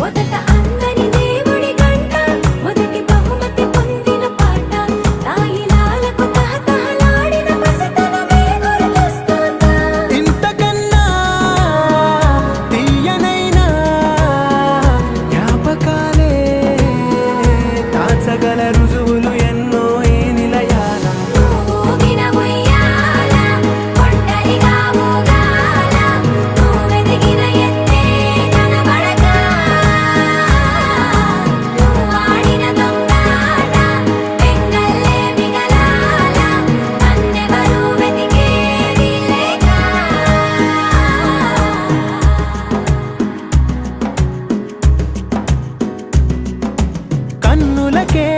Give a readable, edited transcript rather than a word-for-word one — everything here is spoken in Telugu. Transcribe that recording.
మొదట అందని దేవుడి గంట మొదటి బహుమతి పొందిన పాట తాయిలాలకు తహతహలాడిన పసితనమే గుర్తొస్తుందా ఇంతకన్నా తీయనైనా జ్ఞాపకాలే దాచగల రుజువులు ఎన్నో ఈ నిలయాల ఊగిన ఉయ్యాల ఒంటరిగా ఊగాల నువ్వెదిగిన ఎత్తే కనబడక నువ్వాడిన దొంగాట పెంగల్లే మిగలాల నన్నెవరూ వెతికేది లేక కన్నులకే